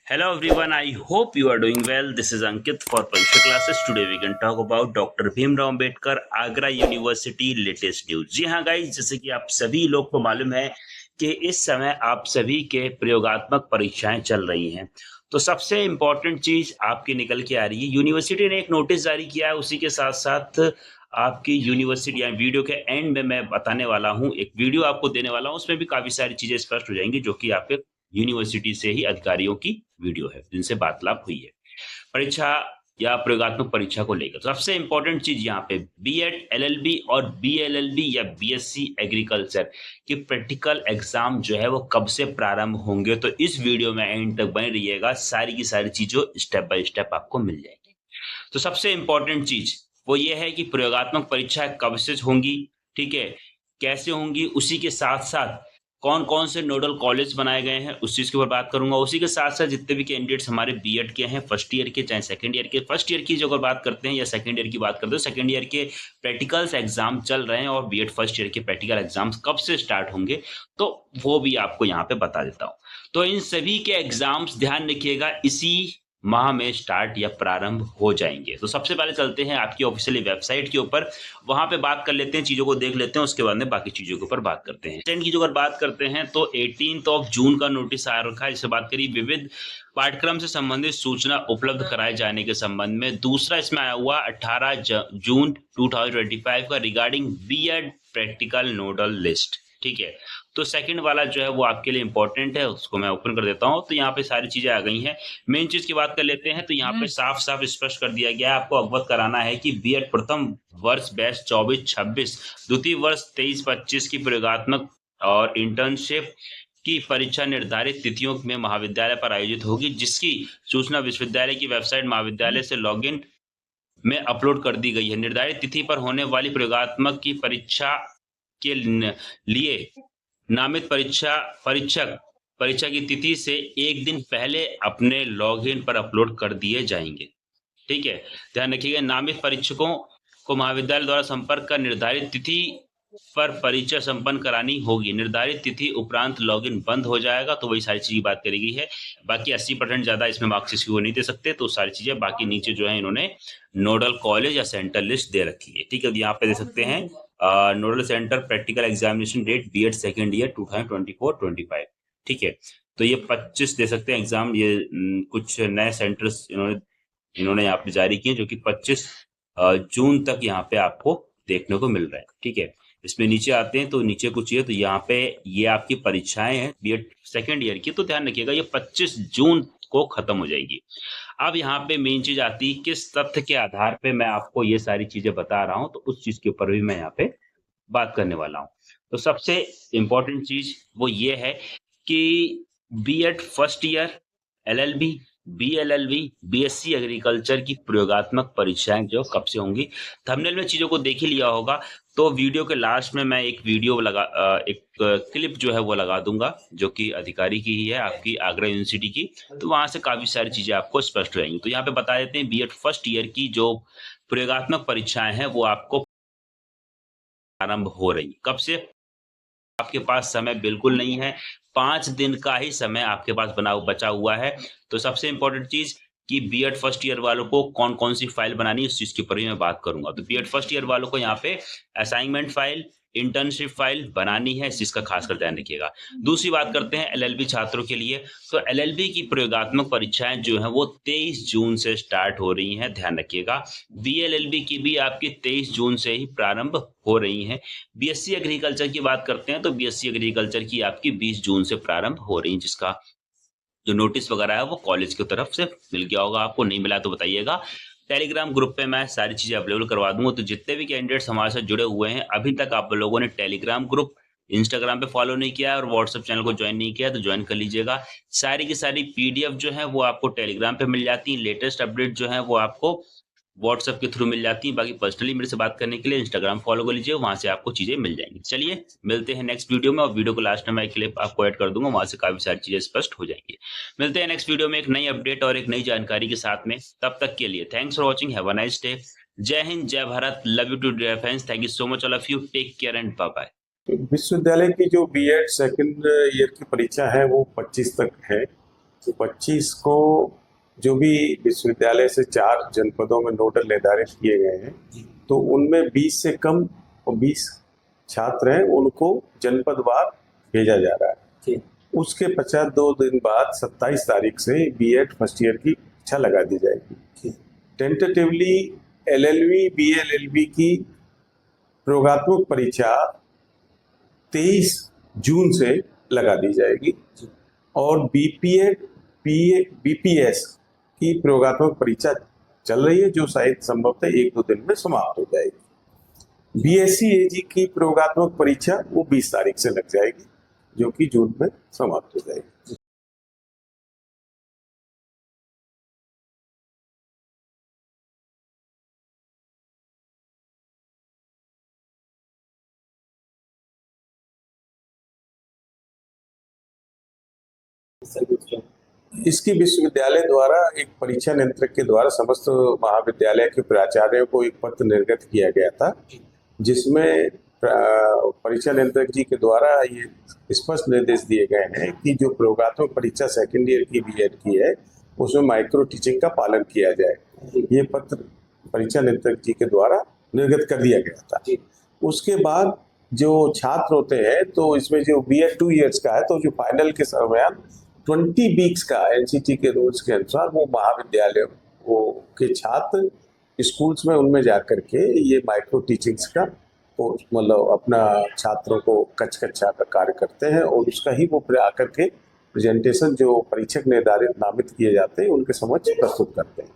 Hello everyone, I hope you are doing well. This is Ankit for Pariksha Classes. Today we can talk about Dr. Bhimrao Ambedkar Agra university latest news. जी हाँ guys, जैसे कि आप सभी लोग को मालूम है कि इस समय आप सभी के प्रयोगात्मक परीक्षाएं चल रही हैं। तो सबसे इम्पोर्टेंट चीज आपकी निकल के आ रही है, यूनिवर्सिटी ने एक नोटिस जारी किया है। उसी के साथ साथ आपकी यूनिवर्सिटी या वीडियो के एंड में मैं बताने वाला हूँ, एक वीडियो आपको देने वाला हूँ, उसमें भी काफी सारी चीजें स्पष्ट हो जाएंगी, जो कि आपके यूनिवर्सिटी से ही अधिकारियों की वीडियो है जिनसे वार्तालाप हुई है परीक्षा या प्रयोगात्मक परीक्षा को लेकर। तो सबसे इंपॉर्टेंट चीज यहाँ पे बीएड, एलएलबी और बीएलएलबी या बीएससी एग्रीकल्चर की प्रैक्टिकल एग्जाम जो है वो कब से प्रारंभ होंगे। तो इस वीडियो में एंड तक बने रहिएगा, सारी की सारी चीजों स्टेप बाय स्टेप आपको मिल जाएगी। तो सबसे इंपॉर्टेंट चीज वो ये है कि प्रयोगात्मक परीक्षा कब से होंगी, ठीक है, कैसे होंगी, उसी के साथ साथ कौन कौन से नोडल कॉलेज बनाए गए हैं उस चीज के ऊपर बात करूंगा। उसी के साथ साथ जितने भी कैंडिडेट्स हमारे बीएड के हैं, फर्स्ट ईयर के चाहे सेकंड ईयर के, फर्स्ट ईयर की जो अगर बात करते हैं या सेकंड ईयर की बात करते हैं, सेकंड ईयर के प्रैक्टिकल्स एग्जाम चल रहे हैं और बीएड फर्स्ट ईयर के प्रैक्टिकल एग्जाम्स कब से स्टार्ट होंगे, तो वो भी आपको यहाँ पे बता देता हूँ। तो इन सभी के एग्जाम्स ध्यान रखिएगा इसी माह में स्टार्ट या प्रारंभ हो जाएंगे। तो सबसे पहले चलते हैं आपकी ऑफिशियली वेबसाइट के ऊपर, वहां पे बात कर लेते हैं, चीजों को देख लेते हैं, उसके बाद में बाकी चीजों के ऊपर बात करते हैं। स्टैंड की जो अगर बात करते हैं तो 18 जून का नोटिस आ रखा है, जिससे बात करी विविध पाठ्यक्रम से संबंधित सूचना उपलब्ध कराए जाने के संबंध में। दूसरा इसमें आया हुआ 18 जून 2025 का regarding BEd practical nodal list, ठीक है। तो सेकंड वाला जो है वो आपके लिए इंपॉर्टेंट है, उसको मैं ओपन कर देता हूं। तो यहाँ पे सारी चीजें आ गई हैं। मेन चीज की बात कर लेते हैं तो यहाँ पे साफ साफ स्पष्ट कर दिया गया है, आपको अवगत कराना है कि बीएड प्रथम वर्ष बैच 24-26, द्वितीय वर्ष 23-25 की प्रयोगात्मक और इंटर्नशिप की परीक्षा निर्धारित तिथियों में महाविद्यालय पर आयोजित होगी, जिसकी सूचना विश्वविद्यालय की वेबसाइट महाविद्यालय से लॉगिन में अपलोड कर दी गई है। निर्धारित तिथि पर होने वाली प्रयोगात्मक की परीक्षा के लिए नामित परीक्षक परीक्षा की तिथि से एक दिन पहले अपने लॉगिन पर अपलोड कर दिए जाएंगे, ठीक है। ध्यान रखिएगा, नामित परीक्षकों को महाविद्यालय द्वारा संपर्क कर निर्धारित तिथि पर परीक्षा संपन्न करानी होगी। निर्धारित तिथि उपरांत लॉगिन बंद हो जाएगा। तो वही सारी चीज बात करी गई है। बाकी 80% ज्यादा इसमें मार्क्सिस को नहीं दे सकते, तो सारी चीजें बाकी नीचे जो है इन्होंने नोडल कॉलेज या सेंटर लिस्ट दे रखी है, ठीक है। यहाँ पे दे सकते हैं nodal centre practical examination date BEd second year 2024-25, ठीक है। तो ये 25 दे सकते हैं एग्जाम। ये कुछ नए सेंटर्स इन्होंने यहाँ पे जारी किए, जो कि 25 जून तक यहाँ पे आपको देखने को मिल रहा है, ठीक है। इसमें नीचे आते हैं तो नीचे कुछ ये, तो यहाँ पे ये आपकी परीक्षाएं हैं बीएड सेकेंड ईयर की। तो ध्यान रखिएगा ये 25 जून को खत्म हो जाएगी। अब यहाँ पे मेन चीज आती है, किस तथ्य के आधार पे मैं आपको ये सारी चीजें बता रहा हूँ, तो उस चीज के ऊपर भी मैं यहाँ पे बात करने वाला हूँ। तो सबसे इंपॉर्टेंट चीज वो ये है कि BEd first year, LLB, BLLB, BSc agriculture की प्रयोगात्मक परीक्षाएं जो कब से होंगी। थंबनेल में चीजों को देख ही लिया होगा, तो वीडियो के लास्ट में मैं एक वीडियो एक क्लिप जो है वो लगा दूंगा, जो कि अधिकारी की ही है, आपकी आगरा यूनिवर्सिटी की। तो वहां से काफी सारी चीजें आपको स्पष्ट हो जाएंगी। तो यहाँ पे बता देते हैं बीएड फर्स्ट ईयर की जो प्रयोगात्मक परीक्षाएं हैं वो आपको प्रारंभ हो रही। कब से? आपके पास समय बिल्कुल नहीं है, 5 दिन का ही समय आपके पास बचा हुआ है। तो सबसे इंपॉर्टेंट चीज कि बीएड फर्स्ट ईयर वालों को कौन कौन सी फाइल बनानी है, उस चीज के ऊपर ही मैं बात करूंगा। तो बीएड फर्स्ट ईयर वालों को यहाँ पे असाइनमेंट फाइल, इंटर्नशिप फाइल बनानी है, इस चीज का खासकर ध्यान रखिएगा। दूसरी बात करते हैं एलएलबी छात्रों के लिए। तो एलएलबी की प्रयोगात्मक परीक्षाएं जो है वो 23 जून से स्टार्ट हो रही हैं, ध्यान रखिएगा। बीएलएलबी की भी आपकी 23 जून से ही प्रारंभ हो रही हैं। बीएससी एग्रीकल्चर की बात करते हैं तो बीएससी एग्रीकल्चर की आपकी 20 जून से प्रारंभ हो रही है, जिसका जो नोटिस वगैरह है वो कॉलेज की तरफ से मिल गया होगा आपको। नहीं मिला तो बताइएगा। टेलीग्राम ग्रुप पे मैं सारी चीजें अवेलेबल करवा दूंगा। तो जितने भी कैंडिडेट्स हमारे साथ जुड़े हुए हैं, अभी तक आप लोगों ने टेलीग्राम ग्रुप, इंस्टाग्राम पे फॉलो नहीं किया और व्हाट्सएप चैनल को ज्वाइन नहीं किया, तो ज्वाइन कर लीजिएगा। सारी की सारी पीडीएफ जो है वो आपको टेलीग्राम पे मिल जाती है। लेटेस्ट अपडेट जो है वो आपको व्हाट्सएप के थ्रू मिल जाती है। बाकी पर्सनली मेरे से बात करने के लिए इंस्टाग्राम फॉलो कर लीजिए, वहां से आपको चीजें मिल जाएंगी। चलिए मिलते हैं नेक्स्ट वीडियो में, और वीडियो को लास्ट में मैं क्लिप आपको ऐड कर दूंगा, वहां से काफी सारी चीजें स्पष्ट हो जाएंगी। मिलते हैं नेक्स्ट वीडियो में एक नई अपडेट और एक नई जानकारी के साथ में। तब तक के लिए thanks for watching, have a nice day. जय हिंद, जय Bharat, love you too dear friends, thank you so much all of you, take care and bye bye. विश्वविद्यालय की जो बीएड सेकंड ईयर की परीक्षा है वो 25 तक है। 25 को जो भी विश्वविद्यालय से 4 जनपदों में नोडल निर्धारित किए गए हैं, तो उनमें 20 से कम और 20 छात्र हैं, उनको जनपदवार भेजा जा रहा है। उसके पश्चात 2 दिन बाद 27 तारीख से बीएड फर्स्ट ईयर की परीक्षा लगा दी जाएगी। टेंटेटिवली एलएलबी बीएलएलबी की प्रयोगात्मक परीक्षा 23 जून से लगा दी जाएगी और बीपीएड बीपीएस की प्रयोगात्मक परीक्षा चल रही है, जो शायद संभवतः 1-2 दिन में समाप्त हो जाएगी। बीएससी एजी की प्रयोगात्मक परीक्षा वो 20 तारीख से लग जाएगी, जो कि जून में समाप्त हो जाएगी। इसकी विश्वविद्यालय द्वारा एक परीक्षा नियंत्रक के द्वारा समस्त महाविद्यालय के प्राचार्यों को एक पत्र निर्गत किया गया था, जिसमें परीक्षा नियंत्रक जी के द्वारा ये स्पष्ट निर्देश दिए गए हैं कि जो प्रयोगात्मक परीक्षा सेकेंड ईयर की बीएड की है, उसमें माइक्रो टीचिंग का पालन किया जाए। ये पत्र परीक्षा नियंत्रक जी के द्वारा निर्गत कर दिया गया था। उसके बाद जो छात्र होते हैं, तो इसमें जो बीएड 2 ईयर्स का है, तो जो फाइनल के दरमियान 20 वीक्स का एनसीटी के रूल्स के अनुसार वो महाविद्यालय वो के छात्र स्कूल्स में उनमें जाकर के ये माइक्रो टीचिंग्स का मतलब अपना छात्रों को कक्षा का कार्य करते हैं और उसका ही वो आकर के प्रेजेंटेशन जो परीक्षक निर्धारित नामित किए जाते हैं उनके समक्ष प्रस्तुत करते हैं।